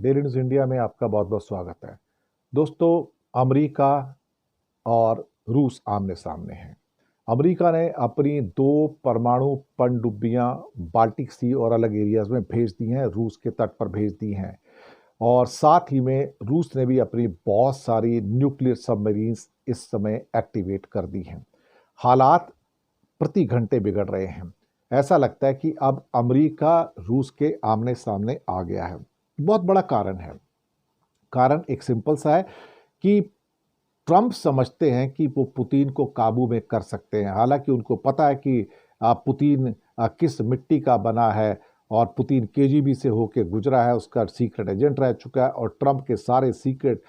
Daily news India में आपका बहुत बहुत स्वागत है। दोस्तों, अमेरिका और रूस आमने सामने हैं। अमेरिका ने अपनी 2 परमाणु पनडुब्बियां बाल्टिक सी और अलग एरियाज में भेज दी हैं, रूस के तट पर भेज दी हैं। और साथ ही में रूस ने भी अपनी बहुत सारी न्यूक्लियर सबमरीन्स इस समय एक्टिवेट कर दी हैं। हालात प्रति घंटे बिगड़ रहे हैं। ऐसा लगता है कि अब अमेरिका रूस के आमने सामने आ गया है। बहुत बड़ा कारण है। कारण एक सिंपल सा है कि ट्रंप समझते हैं कि वो पुतिन को काबू में कर सकते हैं। हालांकि उनको पता है कि पुतिन किस मिट्टी का बना है और पुतिन केजीबी से होकर गुजरा है, उसका सीक्रेट एजेंट रह चुका है और ट्रंप के सारे सीक्रेट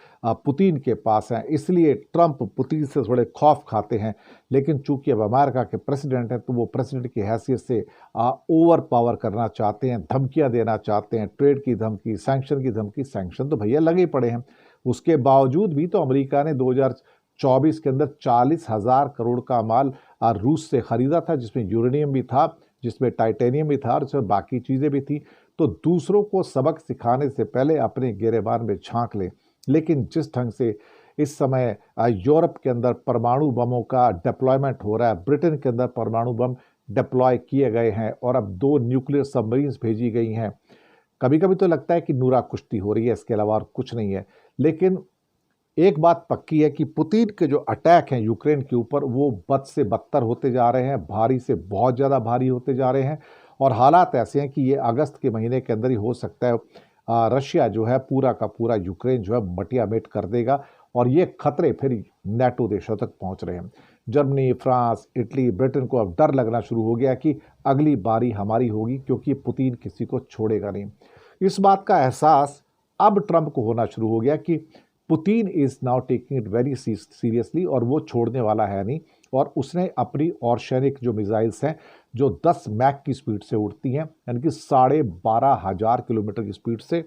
पुतिन के पास हैं। इसलिए ट्रंप पुतिन से थोड़े खौफ खाते हैं। लेकिन चूंकि अब अमेरिका के प्रेसिडेंट हैं तो वो प्रेसिडेंट की हैसियत से ओवर पावर करना चाहते हैं, धमकियां देना चाहते हैं, ट्रेड की धमकी, सैंक्शन की धमकी। सैंक्शन तो भैया लगे पड़े हैं। उसके बावजूद भी तो अमेरिका ने 2024 के अंदर 40,000 करोड़ का माल रूस से खरीदा था, जिसमें यूरेनियम भी था, जिसमें टाइटेनियम भी था और जिसमें बाकी चीज़ें भी थी। तो दूसरों को सबक सिखाने से पहले अपने गिरेबान में झांक लें। लेकिन जिस ढंग से इस समय यूरोप के अंदर परमाणु बमों का डिप्लॉयमेंट हो रहा है, ब्रिटेन के अंदर परमाणु बम डिप्लॉय किए गए हैं और अब 2 न्यूक्लियर सबमरीन्स भेजी गई हैं। कभी कभी तो लगता है कि नूरा कुश्ती हो रही है, इसके अलावा और कुछ नहीं है। लेकिन एक बात पक्की है कि पुतिन के जो अटैक हैं यूक्रेन के ऊपर, वो बद से बदतर होते जा रहे हैं, भारी से बहुत ज़्यादा भारी होते जा रहे हैं। और हालात ऐसे हैं कि ये अगस्त के महीने के अंदर ही हो सकता है रशिया जो है पूरा का पूरा यूक्रेन जो है मटियामेट कर देगा। और ये खतरे फिर नेटो देशों तक पहुंच रहे हैं। जर्मनी, फ्रांस, इटली, ब्रिटेन को अब डर लगना शुरू हो गया कि अगली बारी हमारी होगी, क्योंकि पुतिन किसी को छोड़ेगा नहीं। इस बात का एहसास अब ट्रंप को होना शुरू हो गया कि Putin is now taking it very seriously और वो छोड़ने वाला है नहीं। और उसने अपनी ऑर्शेनिक जो मिसाइल्स हैं, जो 10 मैक की स्पीड से उड़ती हैं, यानी कि 12,500 किलोमीटर की स्पीड से,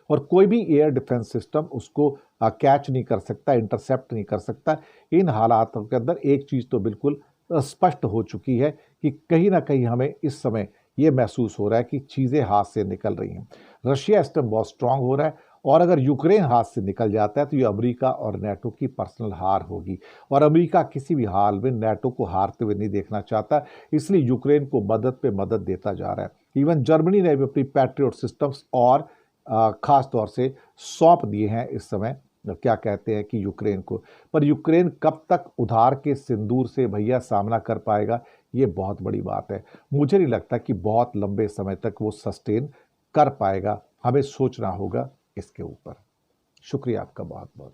और कोई भी एयर डिफेंस सिस्टम उसको कैच नहीं कर सकता, इंटरसेप्ट नहीं कर सकता। इन हालातों के अंदर एक चीज़ तो बिल्कुल स्पष्ट हो चुकी है कि कहीं ना कहीं हमें इस समय ये महसूस हो रहा है कि चीज़ें हाथ से निकल रही हैं। रशिया इस टाइम बहुत स्ट्रांग हो रहा है और अगर यूक्रेन हाथ से निकल जाता है तो ये अमेरिका और नेटो की पर्सनल हार होगी। और अमेरिका किसी भी हाल में नेटो को हारते हुए नहीं देखना चाहता, इसलिए यूक्रेन को मदद पे मदद देता जा रहा है। इवन जर्मनी ने भी अपनी पैट्रियट सिस्टम्स और खास तौर से सौंप दिए हैं इस समय, क्या कहते हैं कि यूक्रेन को। पर यूक्रेन कब तक उधार के सिंदूर से भैया सामना कर पाएगा, ये बहुत बड़ी बात है। मुझे नहीं लगता कि बहुत लंबे समय तक वो सस्टेन कर पाएगा। हमें सोचना होगा इसके ऊपर। शुक्रिया आपका बहुत बहुत।